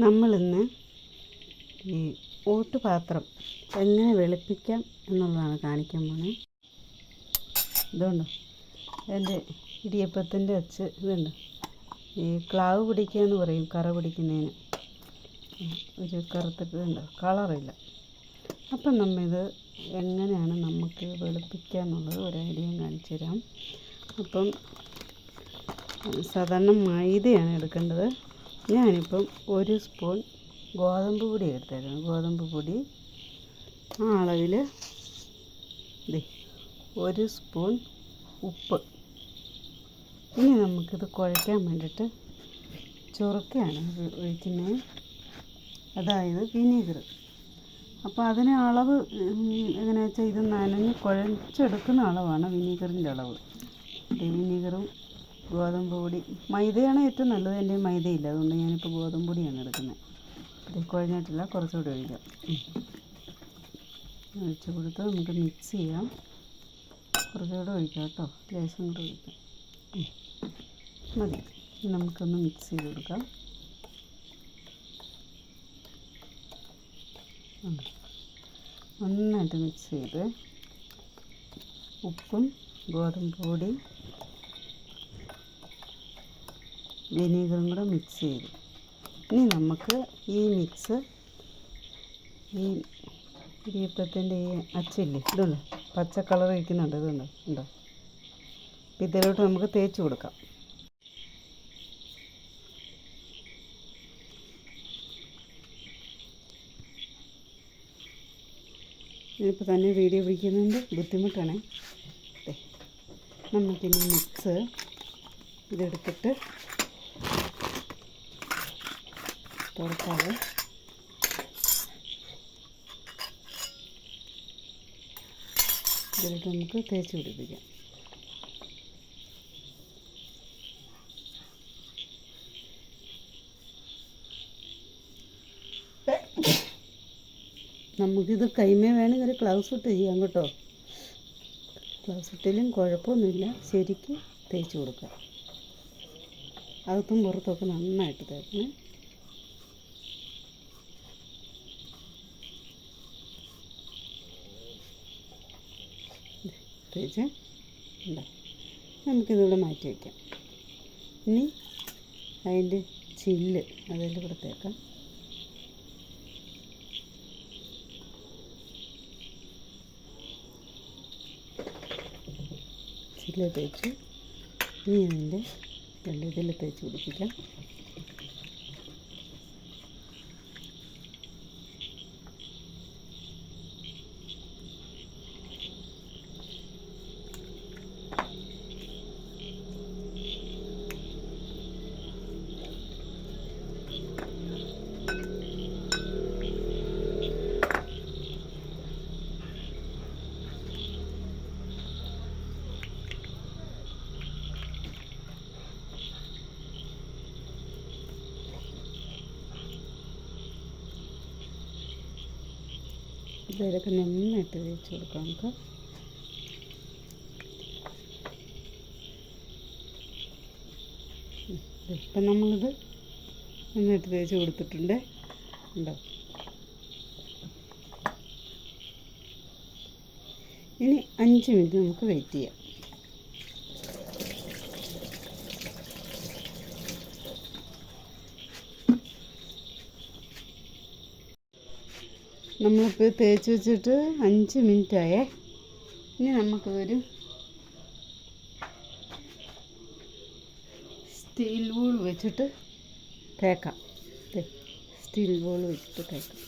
നമ്മളിന്ന് ഈ ഓട്ടുപാത്രം എങ്ങനെ വെളുപ്പിക്കാം എന്നുള്ളതാണ് കാണിക്കാൻ പോകുന്നത്. ഇതുണ്ട് എൻ്റെ ഇടിയപ്പത്തിൻ്റെ അച്ച്. ഇതുണ്ട് ഈ ക്ലാവ് പിടിക്കുക എന്ന് പറയും, കറ പിടിക്കുന്നതിന്. ഒരു കറുത്തിട്ടുണ്ട്, കളറില്ല. അപ്പം നമ്മിത് എങ്ങനെയാണ് നമുക്ക് വെളുപ്പിക്കുക എന്നുള്ളത് ഒരു ഐഡിയ കാണിച്ചു തരാം. അപ്പം സാധാരണ മൈദയാണ് എടുക്കേണ്ടത്. ഞാനിപ്പം 1 സ്പൂൺ ഗോതമ്പ് പൊടി എടുത്തേക്കണം. ഗോതമ്പ് പൊടി ആ അളവിൽ 1 സ്പൂൺ ഉപ്പ്. ഇനി നമുക്കിത് കുഴയ്ക്കാൻ വേണ്ടിയിട്ട് ചൊറുക്കയാണ് ഒഴിക്കുന്നത്, അതായത് വിനീഗർ. അപ്പോൾ അതിന് അളവ് എങ്ങനെയാണെന്ന് വെച്ചാൽ ഇത് നനഞ്ഞ് കുഴച്ചെടുക്കുന്ന അളവാണ് വിനീഗറിൻ്റെ അളവ്. വിനീഗറും ഗോതമ്പ് പൊടി, മൈദയാണ് ഏറ്റവും നല്ലത്. എൻ്റെ മൈദയില്ല, അതുകൊണ്ട് ഞാനിപ്പോൾ ഗോതമ്പ് പൊടിയാണ് എടുക്കുന്നത്. ഇത് കുഴഞ്ഞിട്ടില്ല, കുറച്ചുകൂടി ഒഴിക്കാം. ഒഴിച്ച് കൊടുത്ത് നമുക്ക് മിക്സ് ചെയ്യാം. കുറച്ചുകൂടെ ഒഴിക്കാം കേട്ടോ, ലേശം കൂടെ ഒഴിക്കാം. മതി. നമുക്കൊന്ന് മിക്സ് ചെയ്ത് കൊടുക്കാം. നന്നായിട്ട് മിക്സ് ചെയ്ത് ഉപ്പും ഗോതമ്പ് പൊടി വിനീഗറും കൂടെ മിക്സ് ചെയ്തു. ഇനി നമുക്ക് ഈ മിക്സ് ഈ ഇടിയപ്പത്തിൻ്റെ ഈ അച്ചില്ലേ, ഇതുണ്ട് പച്ച കളർ ഇരിക്കുന്നുണ്ട്, ഇതുണ്ട് ഉണ്ടോ. അപ്പം ഇതിലോട്ട് നമുക്ക് തേച്ച് കൊടുക്കാം. ഇതിപ്പോൾ തന്നെ വീഡിയോ പിടിക്കുന്നുണ്ട്, ബുദ്ധിമുട്ടാണ്. നമുക്കിനി മിക്സ് ഇതെടുത്തിട്ട് തുറക്കാതെ ഇതിലിട്ട് നമുക്ക് തേച്ച് പിടിപ്പിക്കാം. നമുക്കിത് കൈമേ വേണമെങ്കിൽ ഒരു ഗ്ലൗസ് ഇട്ട് ചെയ്യാം കേട്ടോ. ഗ്ലൗസ് ഇട്ടിലും കുഴപ്പമൊന്നുമില്ല. ശരിക്കും തേച്ച് കൊടുക്കാം. അകത്തും പുറത്തൊക്കെ നന്നായിട്ട് തേക്കണം. തേച്ച് ഉണ്ടാവും. നമുക്കിതിവിടെ മാറ്റി വയ്ക്കാം. ഇനി അതിൻ്റെ ചില്ല് അതിൽ കൂടെ തേക്കാം. ചില്ല് തേച്ച് ഇനി അതിൻ്റെ ഇതിൽ തേച്ച് പിടിപ്പിക്കാം. ഇതിലൊക്കെ നന്നായിട്ട് തേച്ച് കൊടുക്കാം നമുക്ക്. ഇപ്പം നമ്മളിത് നന്നായിട്ട് തേച്ച് കൊടുത്തിട്ടുണ്ട്, ഉണ്ടോ. ഇനി 5 മിനിറ്റ് നമുക്ക് വെയിറ്റ് ചെയ്യാം. നമ്മളിപ്പോൾ തേച്ച് വെച്ചിട്ട് 5 മിനിറ്റായേ. ഇനി നമുക്കൊരു സ്റ്റീൽ ബോൾ വെച്ചിട്ട് തേക്കാം. സ്റ്റീൽ ബോൾ വെച്ചിട്ട് തേക്കാം.